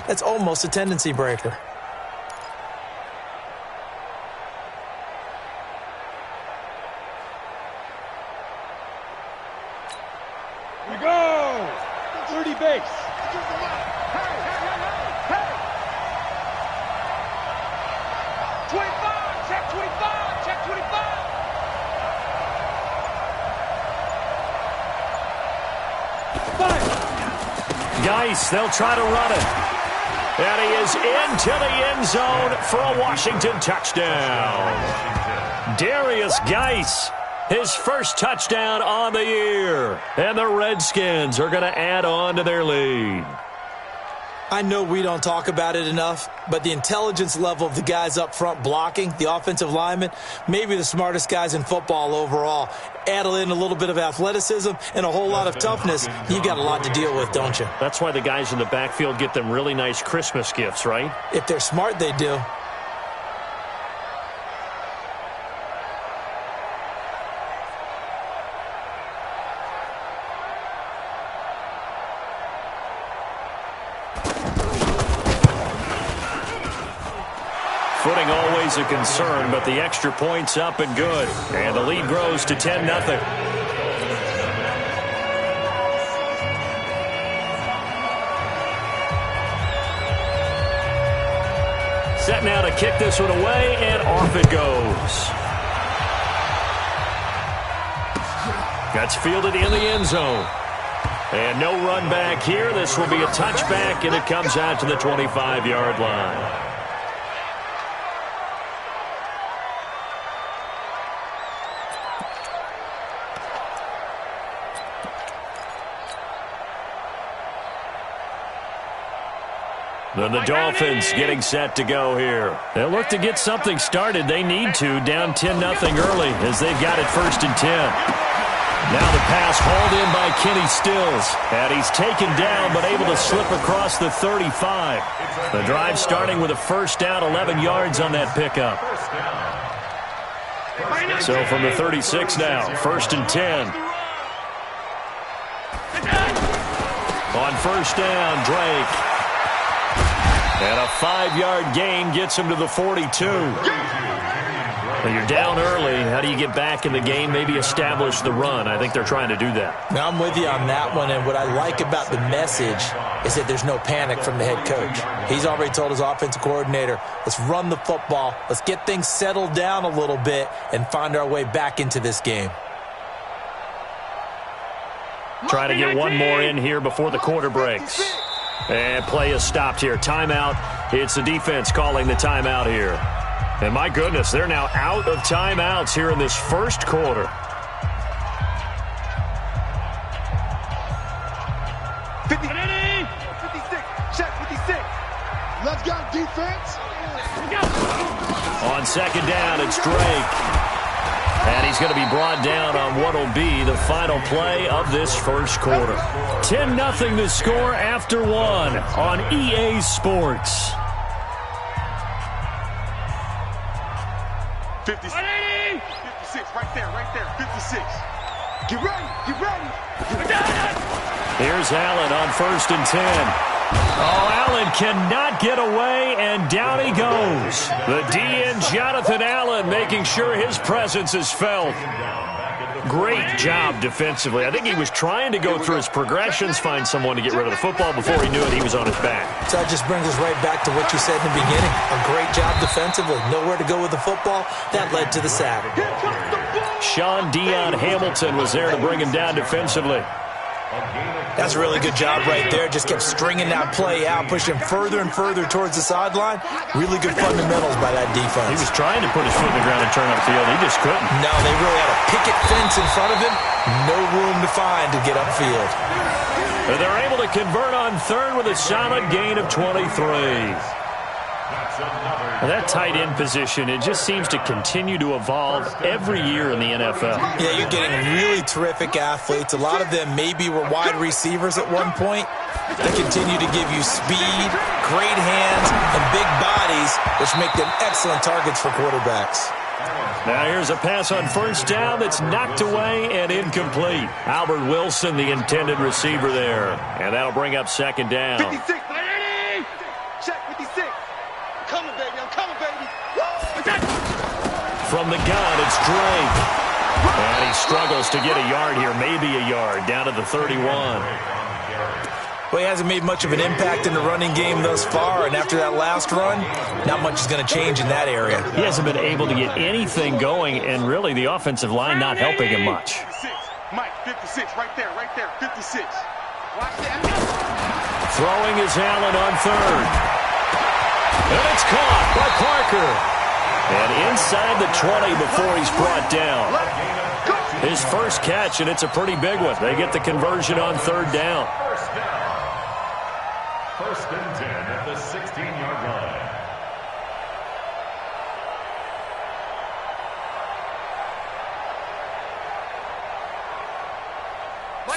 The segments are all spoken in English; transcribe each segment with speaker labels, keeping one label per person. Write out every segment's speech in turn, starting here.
Speaker 1: That's almost a tendency breaker.
Speaker 2: We go! 30 base.
Speaker 3: Hey! 25! Check 25! Check 25!
Speaker 4: Geis, they'll try to run it. And he is into the end zone for a Washington touchdown. Darius Geis, his first touchdown on the year. And the Redskins are going to add on to their lead.
Speaker 1: I know we don't talk about it enough, but the intelligence level of the guys up front blocking, the offensive linemen, maybe the smartest guys in football overall. Add in a little bit of athleticism and a whole lot of toughness, you got a lot to deal with, don't you?
Speaker 4: That's why the guys in the backfield get them really nice Christmas gifts, right?
Speaker 1: If they're smart, they do.
Speaker 4: Footing always a concern, but the extra point's up and good. And the lead grows to 10-0. Set now to kick this one away, and off it goes. That's fielded in the end zone. And no run back here. This will be a touchback, and it comes out to the 25-yard line. Then the Dolphins getting set to go here. They'll look to get something started. They need to, down 10-0 early as they've got it 1st and 10. Now the pass hauled in by Kenny Stills. And he's taken down but able to slip across the 35. The drive starting with a first down, 11 yards on that pickup. So from the 36 now, 1st and 10. On first down, Drake. And a 5-yard gain gets him to the 42. When you're down early, how do you get back in the game, maybe establish the run? I think they're trying to do that.
Speaker 1: Now, I'm with you on that one, and what I like about the message is that there's no panic from the head coach. He's already told his offensive coordinator, let's run the football, let's get things settled down a little bit and find our way back into this game.
Speaker 4: Trying to get one more in here before the quarter breaks. And play is stopped here. Timeout. It's the defense calling the timeout here. And my goodness, they're now out of timeouts here in this first quarter.
Speaker 2: 56. Check 56. Let's go, defense.
Speaker 4: On second down, it's Drake. And he's going to be brought down on what will be the final play of this first quarter. 10-0 the score after one on EA Sports.
Speaker 2: 56, right there, 56. Get ready.
Speaker 4: Here's Allen on 1st and 10. Oh, Allen cannot get away, and down he goes. The DN, Jonathan Allen, making sure his presence is felt. Great job defensively. I think he was trying to go through his progressions, find someone to get rid of the football. Before he knew it, he was on his back.
Speaker 1: So that just brings us right back to what you said in the beginning. A great job defensively. Nowhere to go with the football. That led to the sack.
Speaker 4: Sean Dion Hamilton was there to bring him down defensively.
Speaker 1: That's a really good job right there. Just kept stringing that play out, pushing further and further towards the sideline. Really good fundamentals by that defense.
Speaker 4: He was trying to put his foot in the ground and turn upfield. He just couldn't.
Speaker 1: No, they really had a picket fence in front of him. No room to find to get upfield.
Speaker 4: And they're able to convert on third with a solid gain of 23. Well, that tight end position, it just seems to continue to evolve every year in the NFL.
Speaker 1: Yeah, you're getting really terrific athletes. A lot of them maybe were wide receivers at one point. They continue to give you speed, great hands, and big bodies, which make them excellent targets for quarterbacks.
Speaker 4: Now here's a pass on first down that's knocked away and incomplete. Albert Wilson, the intended receiver there. And that'll bring up second down.
Speaker 2: 56, 56. I'm coming, baby. I'm coming, baby.
Speaker 4: From the gun, it's Drake. And he struggles to get a yard here, maybe a yard, down to the 31.
Speaker 1: Well, he hasn't made much of an impact in the running game thus far, and after that last run, not much is going to change in that area.
Speaker 4: He hasn't been able to get anything going, and really the offensive line not helping him much.
Speaker 2: 56. Mike, 56, right there, 56. Watch that.
Speaker 4: Throwing is Allen on third. And it's caught by Parker. And inside the 20 before he's brought down. His first catch, and it's a pretty big one. They get the conversion on third down.
Speaker 5: First and 10 at the 16-yard line.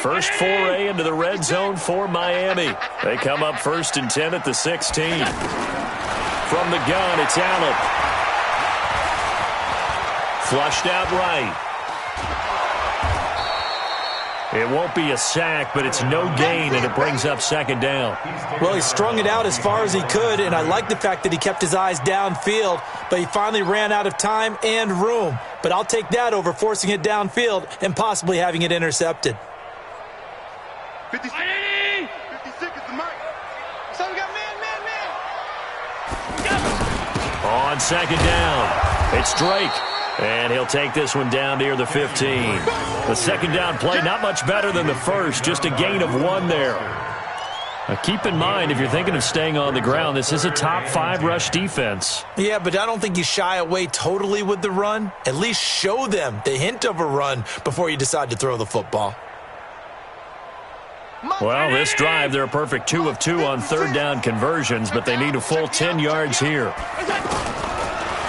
Speaker 4: First foray into the red zone for Miami. They come up first and 10 at the 16. From the gun, it's Allen. Flushed out right. It won't be a sack, but it's no gain, and it brings up second down.
Speaker 1: Well, he strung it out as far as he could, and I like the fact that he kept his eyes downfield, but he finally ran out of time and room. But I'll take that over forcing it downfield and possibly having it intercepted.
Speaker 2: 56 is the mic. So we got man.
Speaker 4: On second down, it's Drake. And he'll take this one down near the 15. The second down play, not much better than the first, just a gain of 1 there. Now keep in mind, if you're thinking of staying on the ground, this is a top 5 rush defense.
Speaker 1: Yeah, but I don't think you shy away totally with the run. At least show them the hint of a run before you decide to throw the football.
Speaker 4: Well, this drive, they're a perfect 2 of 2 on third down conversions, but they need a full 10 yards here.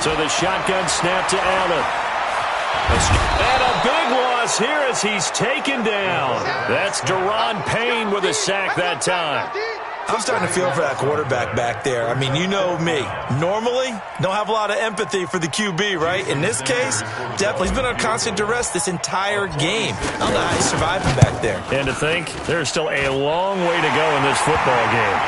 Speaker 4: So the shotgun snap to Allen. And a big loss here as he's taken down. That's Deron Payne with a sack that time.
Speaker 1: I'm starting to feel for that quarterback back there. I mean, you know me. Normally, don't have a lot of empathy for the QB, right? In this case, definitely. He's been on constant duress this entire game. I don't know how he's surviving back there.
Speaker 4: And to think, there's still a long way to go in this football game.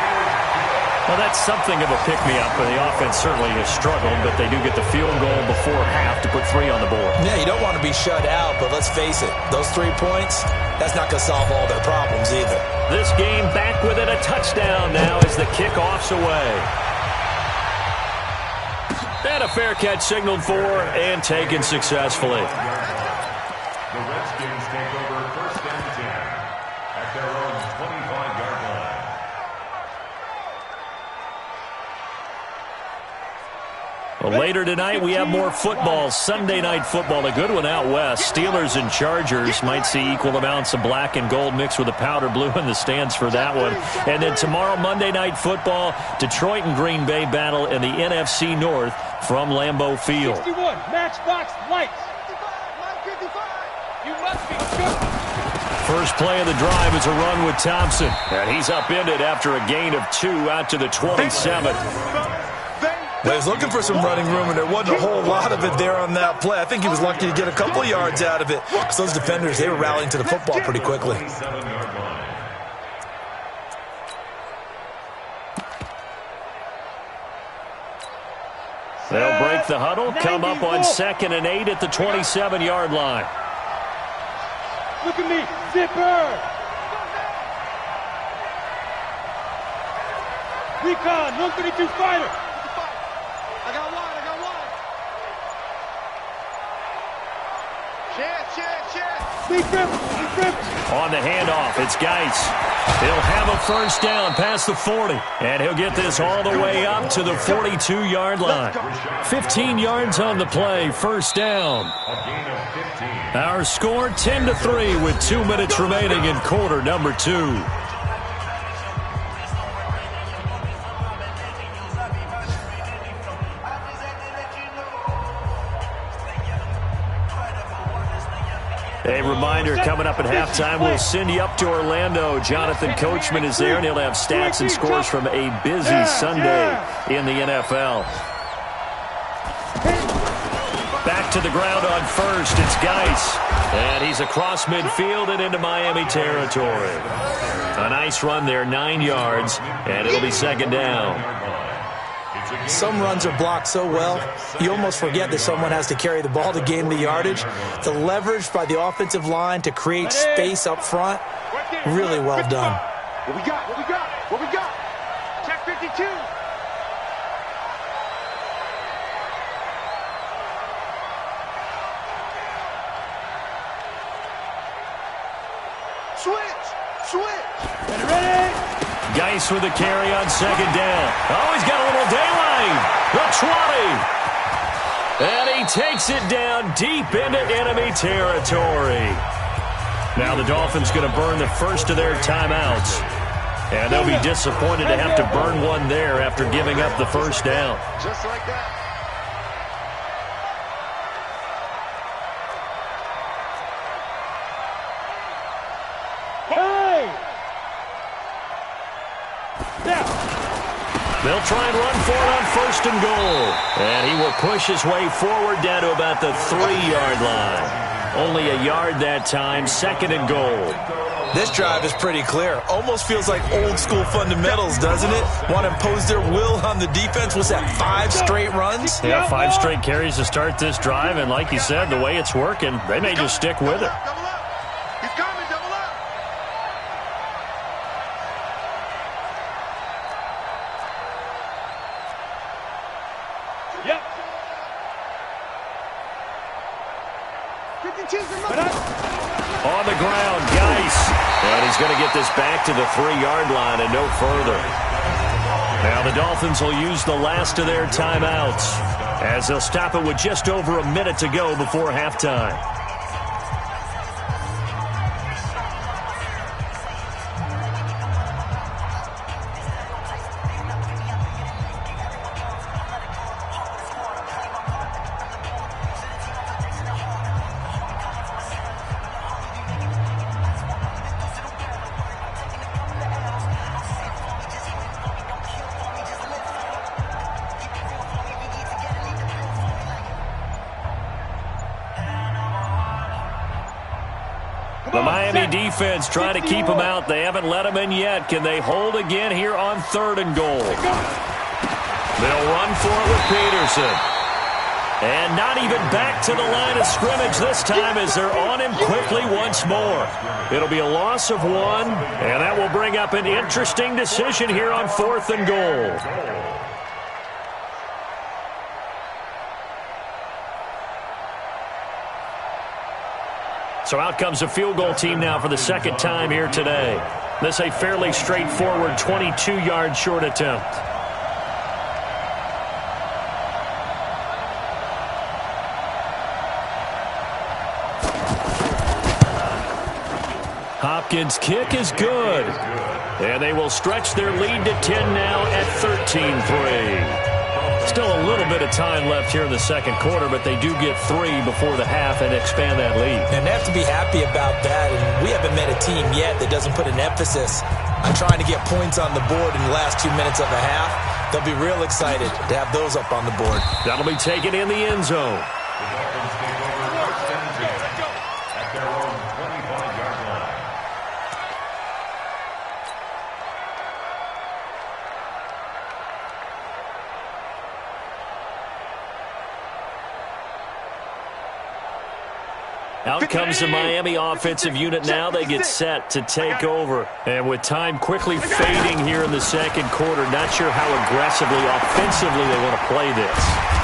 Speaker 4: Well, that's something of a pick-me-up, but the offense certainly has struggled, but they do get the field goal before half to put 3 on the board.
Speaker 1: Yeah, you don't want to be shut out, but let's face it, those 3 points, that's not going to solve all their problems either.
Speaker 4: This game back within a touchdown now as the kickoff's away. And a fair catch signaled for and taken successfully.
Speaker 5: The Redskins take over first and 10 at their own 25-yard line.
Speaker 4: Well, later tonight, we have more football. Sunday night football, a good one out west. Steelers and Chargers might see equal amounts of black and gold mixed with a powder blue in the stands for that one. And then tomorrow, Monday night football, Detroit and Green Bay battle in the NFC North from Lambeau Field.
Speaker 3: 61, matchbox lights.
Speaker 2: 55.
Speaker 3: You must be good.
Speaker 4: First play of the drive is a run with Thompson. And he's upended after a gain of 2 out to the 27.
Speaker 1: Well, he was looking for some running room, and there wasn't a whole lot of it there on that play. I think he was lucky to get a couple of yards out of it. Because those defenders, they were rallying to the football pretty quickly.
Speaker 4: They'll break the huddle, come up on 2nd and 8 at the 27-yard line.
Speaker 3: Look at me, zipper. Recon, 132 fighter.
Speaker 2: I got one. Chance.
Speaker 3: Big rip.
Speaker 4: On the handoff, it's Geis. He'll have a first down past the 40. And he'll get this all the way up to the 42-yard line. 15 yards on the play, first down. Our score 10-3 with 2 minutes remaining in quarter number 2. A reminder, coming up at halftime, we'll send you up to Orlando. Jonathan Coachman is there, and he'll have stats and scores from a busy Sunday in the NFL. Back to the ground on first, it's Geis. And he's across midfield and into Miami territory. A nice run there, 9 yards, and it'll be second down.
Speaker 1: Some runs are blocked so well, you almost forget that someone has to carry the ball to gain the yardage. The leverage by the offensive line to create space up front, really well done.
Speaker 2: What we got? What we got? What we got?
Speaker 3: Check 52.
Speaker 2: Switch!
Speaker 3: Ready?
Speaker 4: Geis with a carry on second down. Oh, he's got a little daylight. The 20. And he takes it down deep into enemy territory. Now the Dolphins going to burn the first of their timeouts. And they'll be disappointed to have to burn one there after giving up the first down.
Speaker 2: Just like that.
Speaker 4: They'll try and run for it on first and goal. And he will push his way forward down to about the 3-yard line. Only a yard that time, second and goal.
Speaker 1: This drive is pretty clear. Almost feels like old school fundamentals, doesn't it? Want to impose their will on the defense. Was that 5 straight runs?
Speaker 4: Yeah, 5 straight carries to start this drive. And like you said, the way it's working, they may just stick with it.
Speaker 2: Double up. He's coming, double up.
Speaker 3: Yep.
Speaker 2: 52 from
Speaker 4: On the ground, Geis. And he's going to get this back to the 3-yard line and no further. Now the Dolphins will use the last of their timeouts as they'll stop it with just over a minute to go before halftime. The Miami defense trying to keep them out. They haven't let them in yet. Can they hold again here on third and goal? They'll run for it with Peterson. And not even back to the line of scrimmage this time as they're on him quickly once more. It'll be a loss of 1, and that will bring up an interesting decision here on fourth and goal. So out comes a field goal team now for the second time here today. This a fairly straightforward 22-yard short attempt. Hopkins' kick is good. And they will stretch their lead to 10 now at 13-3. Still a little bit of time left here in the second quarter, but they do get 3 before the half and expand that lead.
Speaker 1: And they have to be happy about that. And we haven't met a team yet that doesn't put an emphasis on trying to get points on the board in the last 2 minutes of a half. They'll be real excited to have those up on the board.
Speaker 4: That'll be taken in the end zone. Out comes the Miami offensive unit now. They get set to take over. And with time quickly fading here in the second quarter, not sure how aggressively, offensively they want to play this.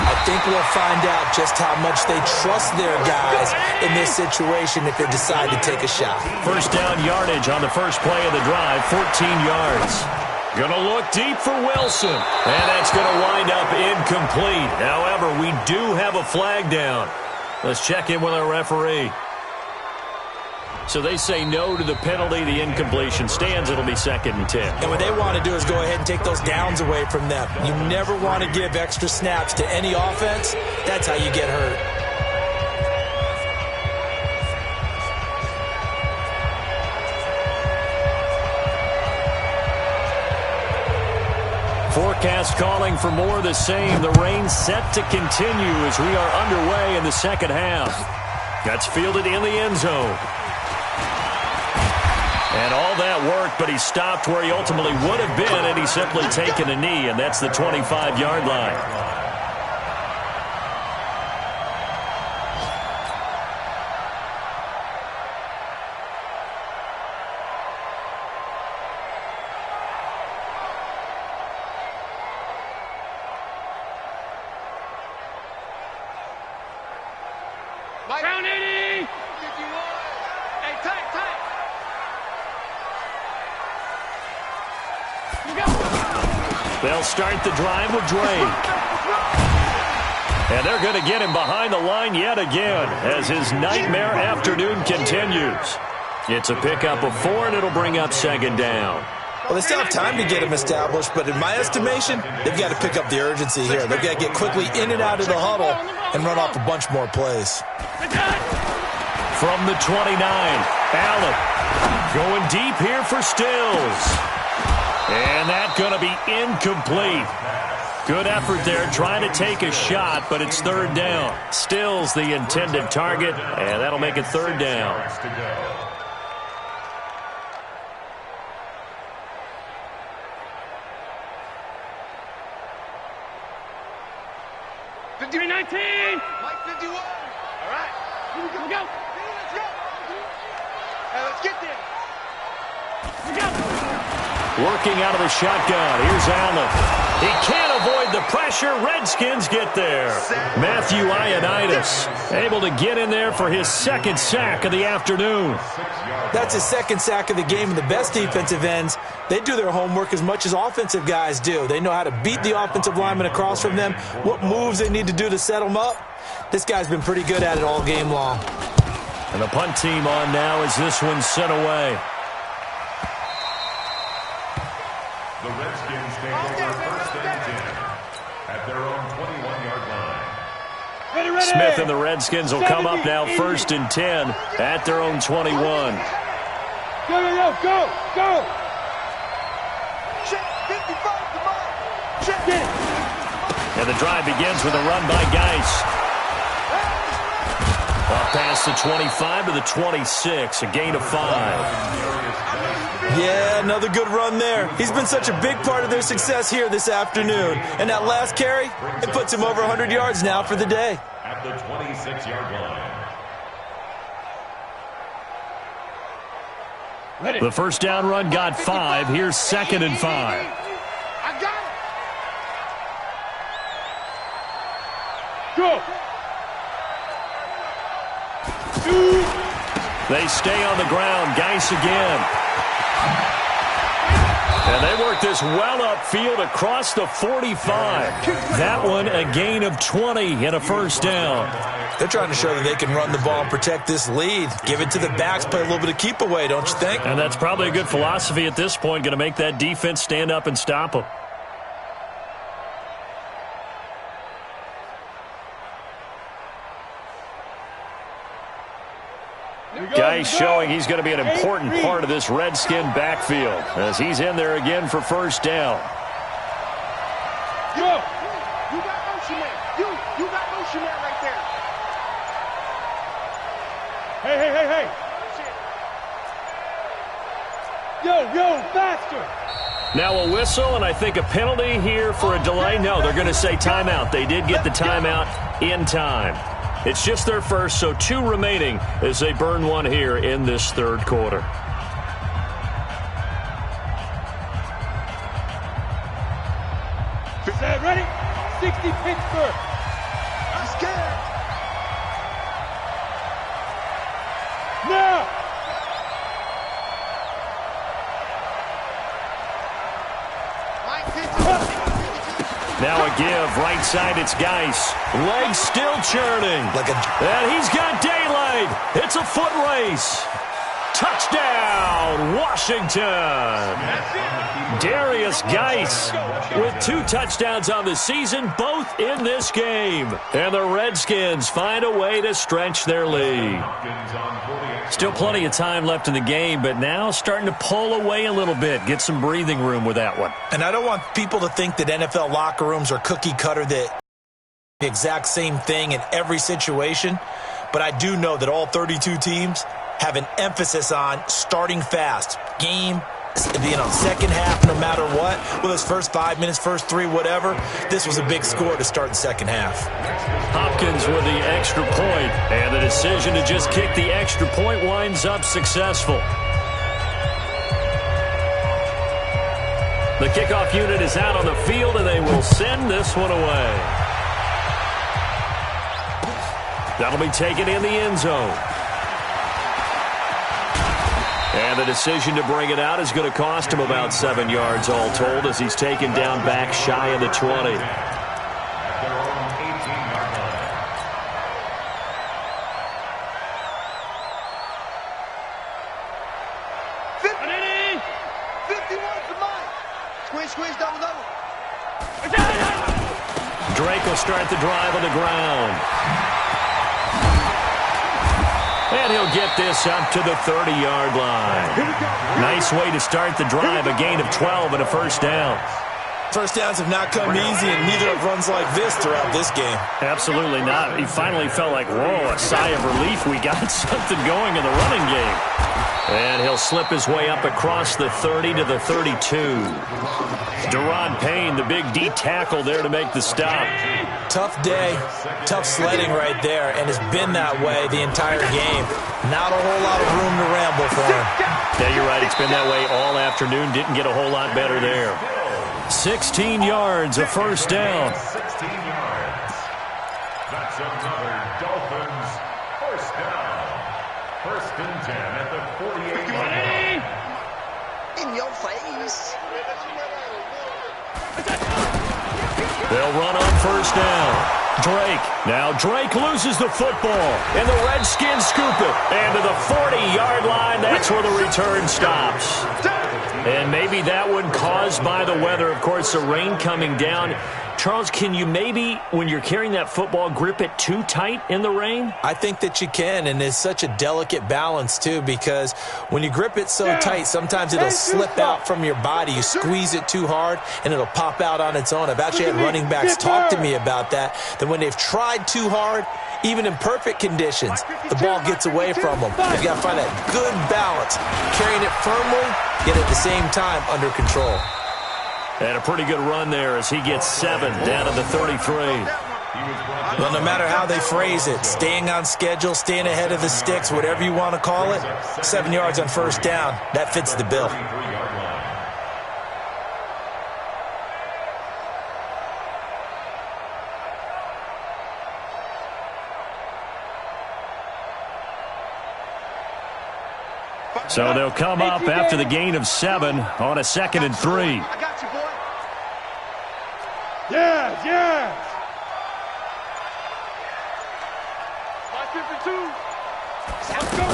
Speaker 1: I think we'll find out just how much they trust their guys in this situation if they decide to take a shot.
Speaker 4: First down yardage on the first play of the drive, 14 yards. Going to look deep for Wilson. And that's going to wind up incomplete. However, we do have a flag down. Let's check in with our referee. So they say no to the penalty. The incompletion stands. It'll be 2nd and 10.
Speaker 1: And what they want to do is go ahead and take those downs away from them. You never want to give extra snaps to any offense. That's how you get hurt.
Speaker 4: Forecast calling for more of the same. The rain set to continue as we are underway in the second half. That's fielded in the end zone. And all that worked, but he stopped where he ultimately would have been, and he's simply taken a knee, and that's the 25-yard line.
Speaker 3: Round 80!
Speaker 2: 51. Hey, tight.
Speaker 4: They'll start the drive with Drake. And they're going to get him behind the line yet again as his nightmare afternoon continues. It's a pickup of 4, and it'll bring up second down.
Speaker 1: Well, they still have time to get him established, but in my estimation, they've got to pick up the urgency here. They've got to get quickly in and out of the huddle and run off a bunch more plays.
Speaker 4: From the 29, Allen going deep here for Stills. And that's going to be incomplete. Good effort there, trying to take a shot, but it's third down. Stills the intended target, and that'll make it third down.
Speaker 3: 19!
Speaker 2: Mike 51. All right. Here we go. Let's go. Hey, let's get there.
Speaker 3: Here we go.
Speaker 4: Working out of the shotgun. Here's Allen. He can't avoid the pressure. Redskins get there. Matthew Ioannidis able to get in there for his second sack of the afternoon.
Speaker 1: That's his second sack of the game, and the best defensive ends, they do their homework as much as offensive guys do. They know how to beat the offensive lineman across from them, what moves they need to do to set them up. This guy's been pretty good at it all game long.
Speaker 4: And the punt team on now as this one's sent away.
Speaker 5: The Redskins take over first and 10 at their own 21-yard line.
Speaker 3: Ready.
Speaker 4: Smith and the Redskins will come up now first and 10 at their own 21.
Speaker 3: Go.
Speaker 2: Check 55, come on. Check it.
Speaker 4: And the drive begins with a run by Geis. Up past the 25 to the 26, a gain of 5.
Speaker 1: Yeah, another good run there. He's been such a big part of their success here this afternoon. And that last carry, it puts him over 100 yards now for the day.
Speaker 5: At the 26-yard line.
Speaker 4: The first down run got 5. Here's second and 5.
Speaker 2: I got
Speaker 3: it. Go.
Speaker 4: They stay on the ground. Geis again. And they work this well upfield across the 45. That one a gain of 20 and a first down.
Speaker 1: They're trying to show that they can run the ball and protect this lead. Give it to the backs, play a little bit of keep away, don't you think?
Speaker 4: And that's probably a good philosophy at this point, going to make that defense stand up and stop them. Geis showing he's going to be an important part of this Redskin backfield as he's in there again for first down.
Speaker 2: Yo, you got motion man. You got motion man right there.
Speaker 3: Hey. Yo, faster.
Speaker 4: Now a whistle, and I think a penalty here for a delay. No, they're going to say timeout. They did get the timeout in time. It's just their first, so 2 remaining as they burn one here in this third quarter.
Speaker 3: Is that ready? 60 Pittsburgh.
Speaker 2: I'm scared.
Speaker 3: Now.
Speaker 2: Mike 50.
Speaker 4: Now a give, right side, it's Geis. Legs still churning. And he's got daylight. It's a foot race. Touchdown, Washington. Darius Geis with 2 touchdowns on the season, both in this game. And the Redskins find a way to stretch their lead. Still plenty of time left in the game, but now starting to pull away a little bit, get some breathing room with that one.
Speaker 1: And I don't want people to think that NFL locker rooms are cookie cutter, that the exact same thing in every situation. But I do know that all 32 teams have an emphasis on starting fast, game, second half, no matter what, whether it's first 5 minutes, first 3, whatever, this was a big score to start the second half.
Speaker 4: Hopkins with the extra point, and the decision to just kick the extra point winds up successful. The kickoff unit is out on the field, and they will send this one away. That'll be taken in the end zone. And the decision to bring it out is going to cost him about 7 yards all told as he's taken down back shy of the 20. Drake will start the drive on the ground. And he'll get this up to the 30-yard line. Nice way to start the drive, a gain of 12 and a first down.
Speaker 1: First downs have not come easy, and neither have runs like this throughout this game.
Speaker 4: Absolutely not. He finally felt like, whoa, a sigh of relief. We got something going in the running game. And he'll slip his way up across the 30 to the 32. Deron Payne, the big D tackle there to make the stop.
Speaker 1: Tough day, tough sledding right there, and it's been that way the entire game. Not a whole lot of room to ramble for him.
Speaker 4: Yeah, you're right. It's been that way all afternoon. Didn't get a whole lot better there. 16 yards, a first down.
Speaker 5: 16 yards. That's another Dolphins first down. First and 10 at the 48-yard line.
Speaker 2: In your face.
Speaker 4: They'll run on first down. Drake. Now Drake loses the football, and the Redskins scoop it. And to the 40-yard line, that's where the return stops. And maybe that one caused by the weather. Of course, the rain coming down. Charles, can you maybe, when you're carrying that football, grip it too tight in the rain?
Speaker 1: I think that you can, and it's such a delicate balance, too, because when you grip it so tight, sometimes it'll slip out from your body. You squeeze it too hard, and it'll pop out on its own. I've actually had running backs talk to me about that when they've tried too hard, even in perfect conditions, the ball gets away from them. They've got to find that good balance, carrying it firmly, yet at the same time under control.
Speaker 4: And a pretty good run there as he gets 7 down to the 33.
Speaker 1: Well, no matter how they phrase it, staying on schedule, staying ahead of the sticks, whatever you want to call it, 7 yards on first down, that fits the bill.
Speaker 4: So they'll come up after the gain of 7 on a 2nd and 3.
Speaker 2: I got you, boy.
Speaker 3: Yes, yes.
Speaker 2: 552. Let's go.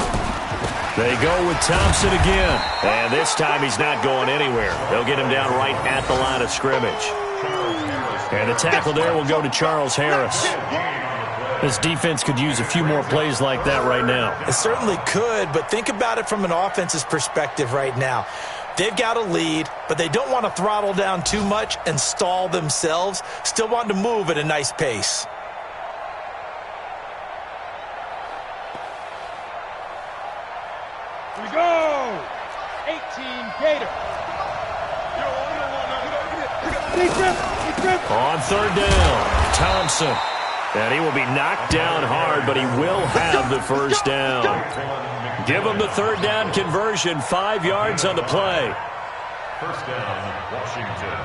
Speaker 4: They go with Thompson again. And this time he's not going anywhere. They'll get him down right at the line of scrimmage. And the tackle there will go to Charles Harris. This defense could use a few more plays like that right now.
Speaker 1: It certainly could, but think about it from an offense's perspective right now. They've got a lead, but they don't want to throttle down too much and stall themselves. Still want to move at a nice pace.
Speaker 3: Here we go. 18 Gator.
Speaker 4: On third down, Thompson. And he will be knocked down hard, but he will have the first down. Give him the third down conversion, 5 yards on the play.
Speaker 5: First down, Washington.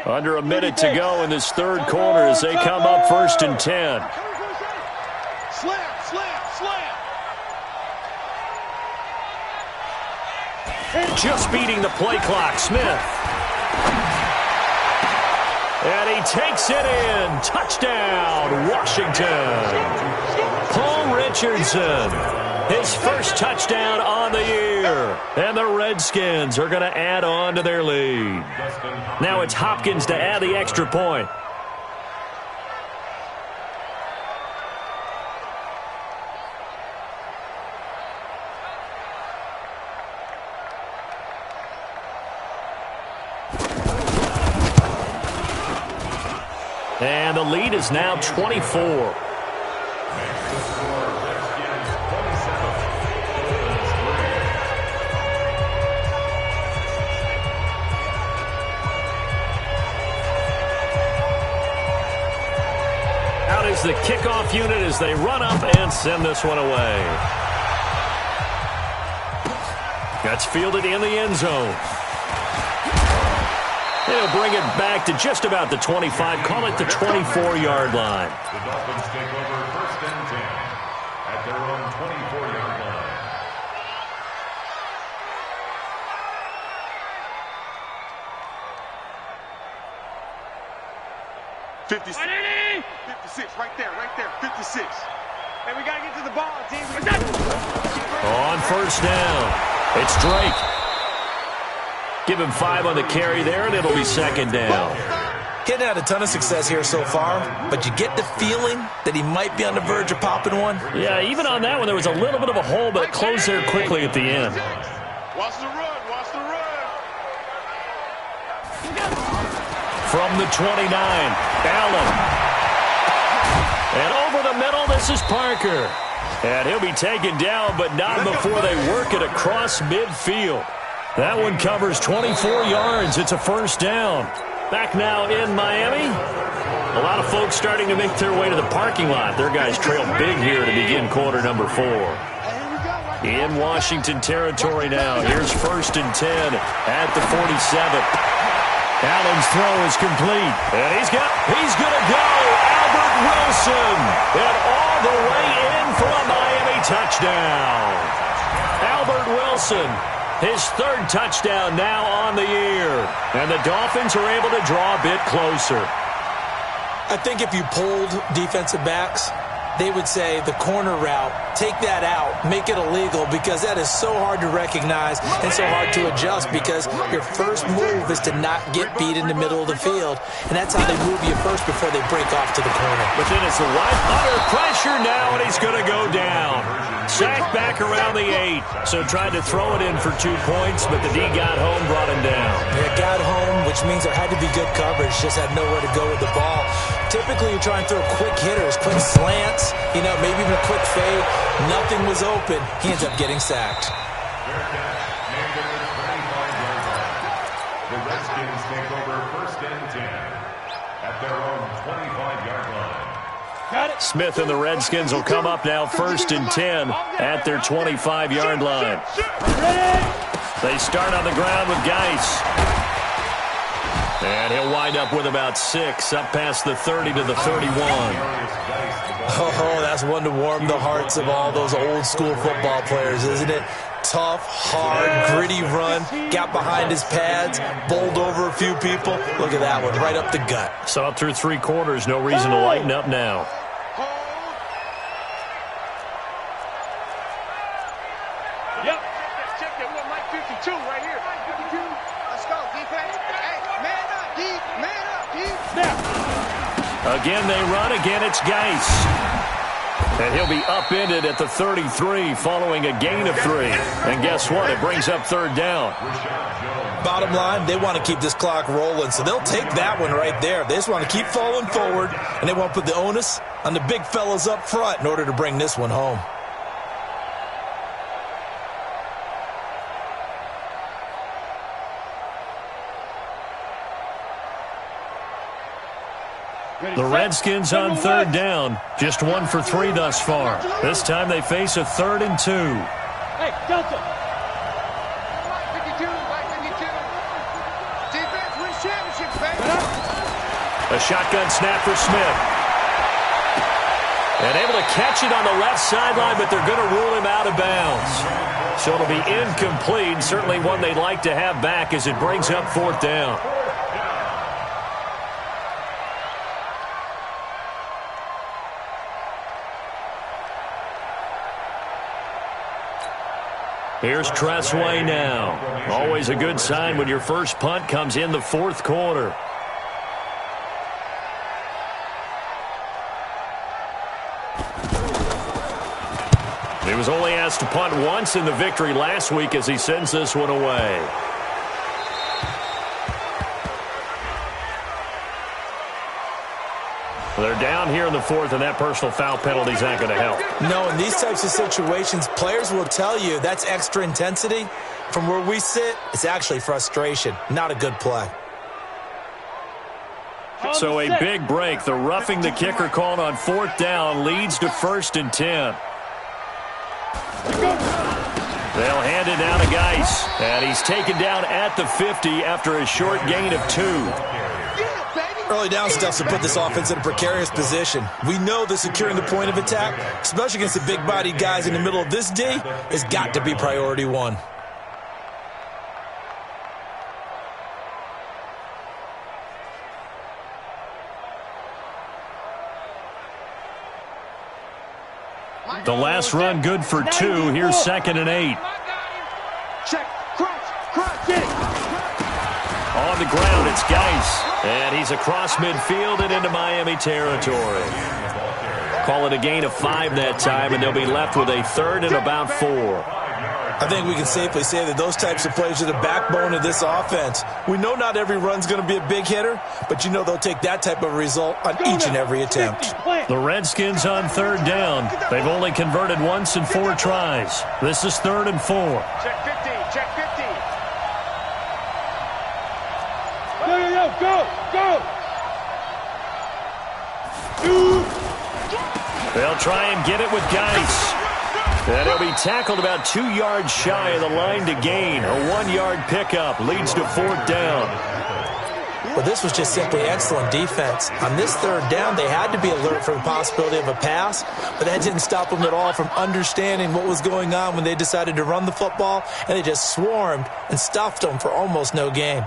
Speaker 4: Under a minute to go in this third quarter as they come up first and 10.
Speaker 2: Slam, slam, slam.
Speaker 4: Just beating the play clock, Smith. And he takes it in. Touchdown, Washington. Paul Richardson, his first touchdown on the year. And the Redskins are going to add on to their lead. Now it's Hopkins to add the extra point. And the lead is now 24. Out is the kickoff unit as they run up and send this one away. That's fielded in the end zone. They'll bring it back to just about the 25, call it the 24-yard line.
Speaker 5: The Dolphins take over 1st and 10 at their own 24-yard line.
Speaker 2: $56, right there, 56. Hey, we got to get to the ball, team.
Speaker 4: On 1st down, it's Drake. Give him 5 on the carry there, and it'll be 2nd down.
Speaker 1: He hadn't had a ton of success here so far, but you get the feeling that he might be on the verge of popping one.
Speaker 4: Yeah, even on that one, there was a little bit of a hole, but it closed there quickly at the end.
Speaker 2: Watch the run, watch the run.
Speaker 4: From the 29, Allen. And over the middle, this is Parker. And he'll be taken down, but not before they work it across midfield. That one covers 24 yards. It's a 1st down. Back now in Miami. A lot of folks starting to make their way to the parking lot. Their guys trail big here to begin quarter number 4. In Washington territory now. Here's 1st and 10 at the 47. Allen's throw is complete. And he's going to go. Albert Wilson. And all the way in for a Miami touchdown. Albert Wilson. His 3rd touchdown now on the year. And the Dolphins are able to draw a bit closer.
Speaker 1: I think if you polled defensive backs, they would say the corner route, take that out, make it illegal, because that is so hard to recognize and so hard to adjust, because your first move is to not get beat in the middle of the field. And that's how they move you first before they break off to the corner.
Speaker 4: But then it's the right under pressure now, and he's going to go down. Sacked back around the 8. So tried to throw it in for 2 points, but the D got home, brought him down.
Speaker 1: Yeah, got home, which means there had to be good coverage. Just had nowhere to go with the ball. Typically, you try and throw quick hitters, quick slants, maybe even a quick fade. Nothing was open. He ends up getting sacked.
Speaker 5: The Redskins take over 1st and 10 at their own 25-yard line.
Speaker 4: Smith and the Redskins will come up now 1st and 10 at their 25-yard line. They start on the ground with Geis. And he'll wind up with about 6, up past the 30 to the 31.
Speaker 1: Oh, that's one to warm the hearts of all those old-school football players, isn't it? Tough, hard, gritty run, got behind his pads, bowled over a few people. Look at that one, right up the gut.
Speaker 4: Saw it through 3 quarters, no reason to lighten up now.
Speaker 2: Yep. Check that. We got Mike 52 right here. 52. Let's go, defense. Hey, man up, D. Man up, D.
Speaker 3: Snap.
Speaker 4: Again, they run. Again, it's Geis. And he'll be upended at the 33 following a gain of 3. And guess what? It brings up 3rd down.
Speaker 1: Bottom line, they want to keep this clock rolling, so they'll take that one right there. They just want to keep falling forward, and they want to put the onus on the big fellas up front in order to bring this one home.
Speaker 4: The Redskins on 3rd down. Just 1 for 3 thus far. This time they face a 3rd and 2.
Speaker 3: Hey, Delta.
Speaker 2: 52, Mike 52. Defense wins championships, baby.
Speaker 4: A shotgun snap for Smith. And able to catch it on the left sideline, but they're going to rule him out of bounds. So it'll be incomplete, certainly one they'd like to have back as it brings up 4th down. Here's Tressway now. Always a good sign when your first punt comes in the 4th quarter. He was only asked to punt once in the victory last week as he sends this one away. They're down here in the 4th, and that personal foul penalty is not going to help.
Speaker 1: No, in these types of situations, players will tell you that's extra intensity. From where we sit, it's actually frustration. Not a good play.
Speaker 4: So a big break. The roughing the kicker called on 4th down leads to 1st and 10. They'll hand it down to Geis. And he's taken down at the 50 after a short gain of 2.
Speaker 1: Early down stuff to put this offense in a precarious position. We know that securing the point of attack, especially against the big-bodied guys in the middle of this D, has got to be priority 1.
Speaker 4: The last run good for 2. Here's 2nd and 8.
Speaker 3: Check. Crunch. Get it.
Speaker 4: On the ground, it's Geis. And he's across midfield and into Miami territory. Call it a gain of 5 that time, and they'll be left with a 3rd and about 4.
Speaker 1: I think we can safely say that those types of plays are the backbone of this offense. We know not every run's going to be a big hitter, but you know they'll take that type of result on each and every attempt.
Speaker 4: The Redskins on 3rd down. They've only converted once in 4 tries. This is 3rd and 4.
Speaker 2: Check 50. Check 50.
Speaker 3: Go.
Speaker 4: They'll try and get it with Geis. And he'll be tackled about 2 yards shy of the line to gain. A 1-yard pickup leads to 4th down.
Speaker 1: Well, this was just simply excellent defense. On this 3rd down, they had to be alert for the possibility of a pass, but that didn't stop them at all from understanding what was going on when they decided to run the football, and they just swarmed and stuffed them for almost no gain.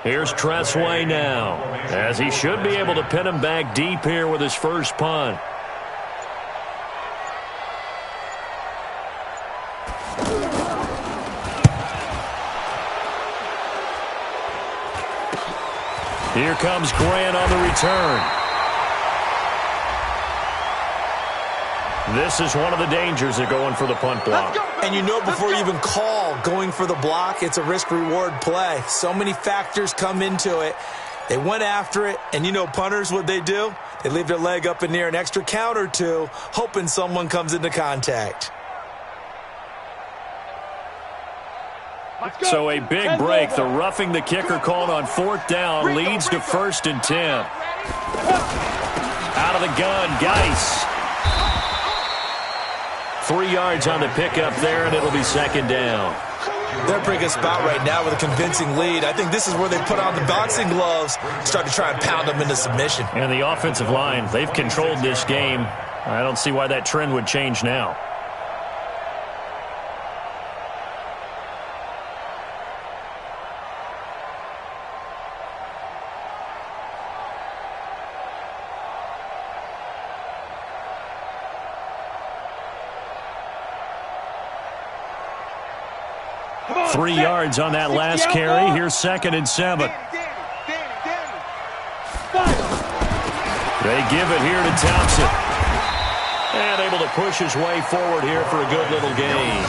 Speaker 4: Here's Tressway now, as he should be able to pin him back deep here with his first punt. Here comes Grant on the return. This is one of the dangers of going for the punt block.
Speaker 1: And you know before you even call going for the block, it's a risk-reward play. So many factors come into it. They went after it, and you know punters, what they do? They leave their leg up in the air an extra count or two, hoping someone comes into contact.
Speaker 4: So a big break. The roughing the kicker called on 4th down leads to 1st and 10. Out of the gun, Geis. 3 yards on the pickup there, and it'll be 2nd down.
Speaker 1: They're in a pretty good spot right now with a convincing lead. I think this is where they put on the boxing gloves, start to try and pound them into submission.
Speaker 4: And the offensive line, they've controlled this game. I don't see why that trend would change now.
Speaker 3: On,
Speaker 4: 3 yards on that last carry. Here's 2nd and 7. They give it here to Thompson. And able to push his way forward here for a good little gain.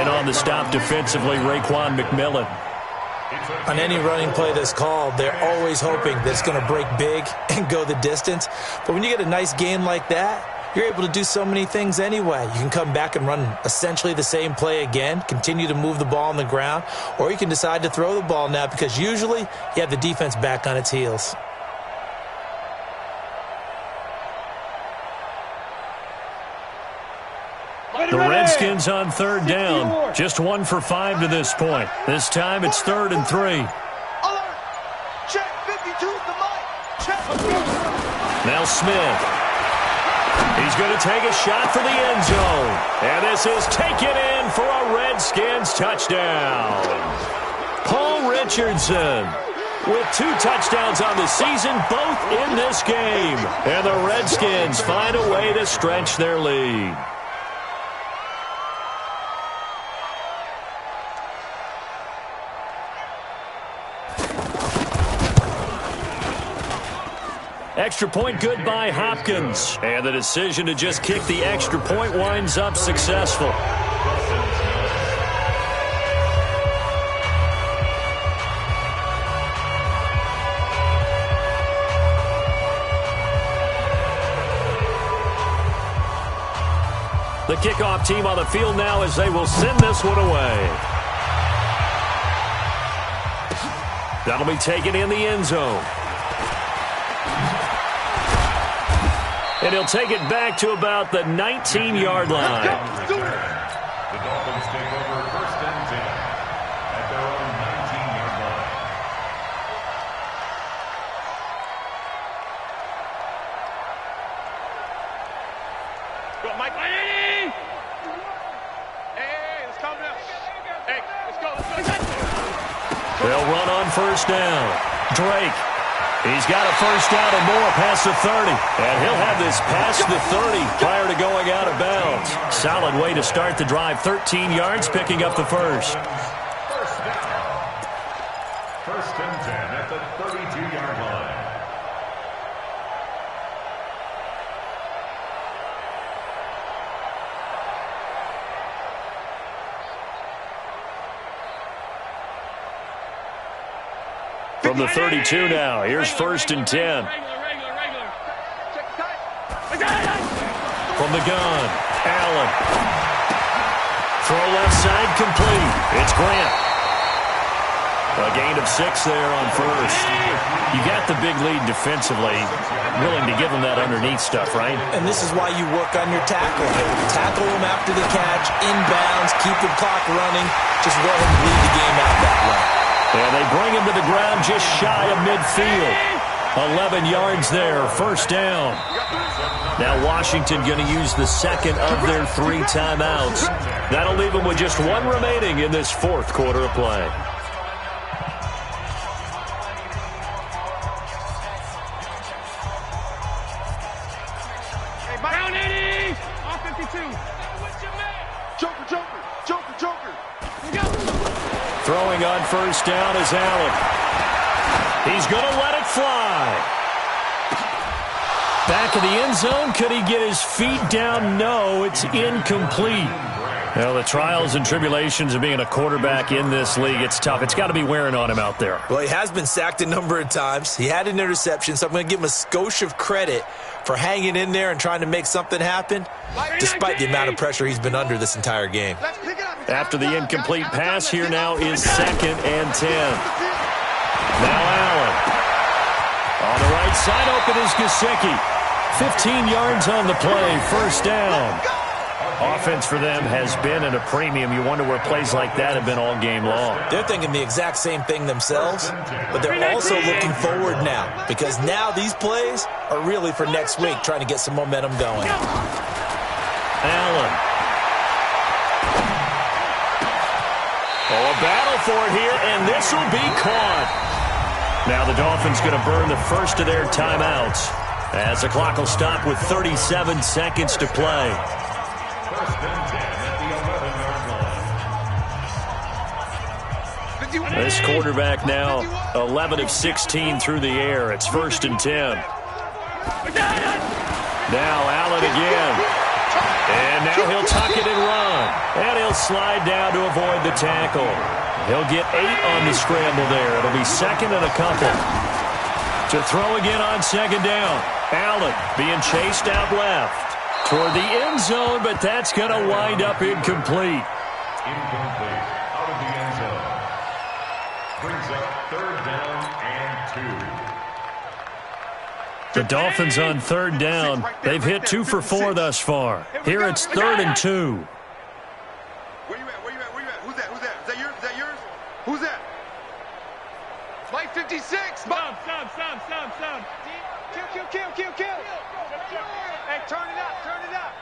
Speaker 4: In on the stop defensively, Raekwon McMillan.
Speaker 1: On any running play that's called, they're always hoping that it's going to break big and go the distance. But when you get a nice gain like that, you're able to do so many things anyway. You can come back and run essentially the same play again, continue to move the ball on the ground, or you can decide to throw the ball now because usually you have the defense back on its heels.
Speaker 4: The Redskins on third down. Just 1 for 5 to this point. This time it's 3rd and 3.
Speaker 2: Alert! Check 52's the mic. Check.
Speaker 4: Now Smith. He's going to take a shot for the end zone. And this is taken in for a Redskins touchdown. Paul Richardson with 2 touchdowns on the season, both in this game. And the Redskins find a way to stretch their lead. Extra point good by Hopkins. And the decision to just kick the extra point winds up successful. The kickoff team on the field now as they will send this one away. That'll be taken in the end zone. And he'll take it back to about the 19-yard line.
Speaker 5: The Dolphins take over 1st and 10 at their own 19-yard line.
Speaker 2: Go, Mike. Hey, let's calm down. Hey, let's go.
Speaker 4: They'll run on 1st down. Drake. He's got a 1st down and more past the 30. And he'll have this past the 30 prior to going out of bounds. Solid way to start the drive. 13 yards, picking up the first.
Speaker 5: 1st down. 1st and 10 at the 32-yard line.
Speaker 4: From the 32 now, here's 1st and 10. From the gun, Allen. Throw left side complete. It's Grant. A gain of 6 there on 1st. You got the big lead defensively. Willing to give them that underneath stuff, right?
Speaker 1: And this is why you work on your tackle. Tackle them after the catch, inbounds, keep the clock running. Just go ahead and lead the game out that way.
Speaker 4: And they bring him to the ground just shy of midfield. 11 yards there, 1st down. Now Washington going to use the 2nd of their 3 timeouts. That'll leave them with just 1 remaining in this 4th quarter of play.
Speaker 2: Hey, Brown 80! All 52. Joker, Joker, Joker, Joker. Go.
Speaker 4: Throwing on 1st down is Allen. He's going to let it fly. Back of the end zone. Could he get his feet down? No, it's incomplete. Well, the trials and tribulations of being a quarterback in this league, it's tough. It's got to be wearing on him out there.
Speaker 1: Well, he has been sacked a number of times. He had an interception, so I'm going to give him a skosh of credit for hanging in there and trying to make something happen, despite the amount of pressure he's been under this entire game.
Speaker 4: After the incomplete pass, here now is 2nd and 10. Now Allen. On the right side, open is Gesicki. 15 yards on the play, 1st down. Offense for them has been at a premium. You wonder where plays like that have been all game long.
Speaker 1: They're thinking the exact same thing themselves, but they're also looking forward now, because now these plays are really for next week, trying to get some momentum going.
Speaker 4: Allen. Oh, a battle for it here, and this will be caught. Now the Dolphins going to burn the 1st of their timeouts as the clock will stop with 37 seconds to play.
Speaker 5: 1st and 10 at the 11-yard line.
Speaker 4: This quarterback now 11 of 16 through the air. It's 1st and 10. Now Allen again. And now he'll tuck it and run. And he'll slide down to avoid the tackle. He'll get 8 on the scramble there. It'll be 2nd and a couple. To throw again on 2nd down. Allen being chased out left toward the end zone, but that's going to wind up incomplete.
Speaker 5: Incomplete. Out of the end zone. Brings up 3rd down and 2.
Speaker 4: The Dolphins on third down. They've hit 2 for 4 thus far. Here it's 3rd and 2.
Speaker 2: Where you at? Where you at? Where you at? Who's that? Who's that? Is that yours? Is that yours? Who's that? Mike 56.
Speaker 3: Sound. Kill.
Speaker 2: Hey, turn it up. Turn it up.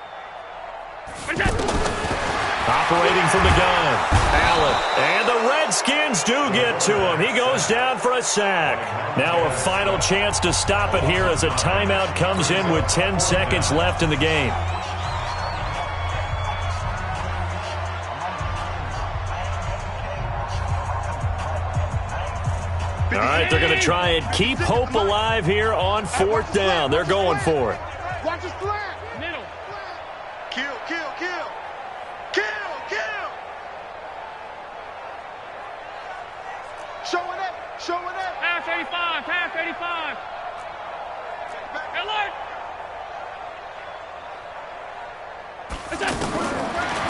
Speaker 4: Operating from the gun. Allen. And the Redskins do get to him. He goes down for a sack. Now a final chance to stop it here as a timeout comes in with 10 seconds left in the game. All right, they're going to try and keep hope alive here on 4th down. They're going for it.
Speaker 2: Watch his flag.
Speaker 3: Middle.
Speaker 2: Kill. Showing up.
Speaker 3: Pass 85. Alert.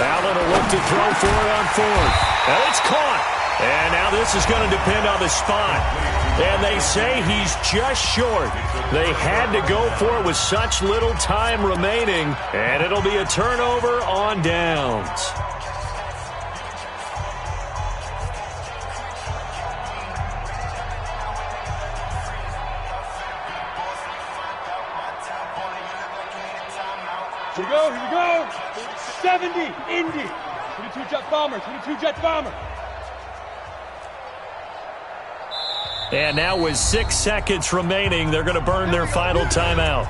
Speaker 4: Allen will look to throw for it on 4th. And it's caught. And now this is going to depend on the spot. And they say he's just short. They had to go for it with such little time remaining. And it'll be a turnover on downs.
Speaker 3: Here we go. 70, Indy. 22 Jet Bomber.
Speaker 4: And now with 6 seconds remaining, they're going to burn their final timeout.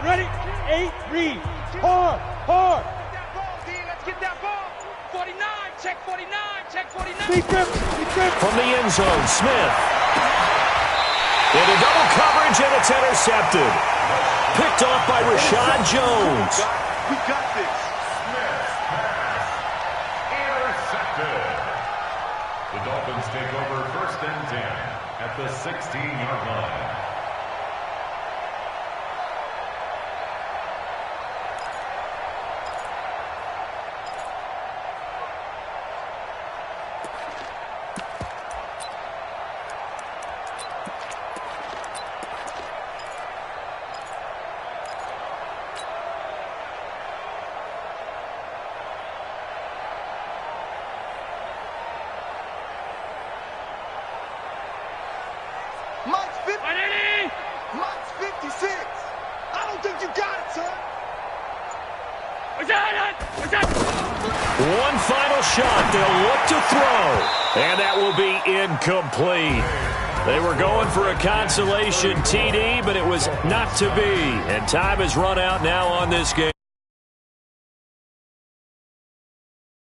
Speaker 3: Ready? 8, read. Hard.
Speaker 2: Let's get that ball. 49. Check 49.
Speaker 3: Big grip.
Speaker 4: From the end zone, Smith. Into double coverage, and it's intercepted. Picked off by Rashad Jones.
Speaker 2: We got this.
Speaker 5: Intercepted. The Dolphins take over 1st and 10 at the 16-yard line.
Speaker 2: Mike's 56. I don't think you got it, son.
Speaker 4: One final shot. They'll look to throw. And that will be incomplete. They were going for a consolation TD, but it was not to be. And time has run out now on this game.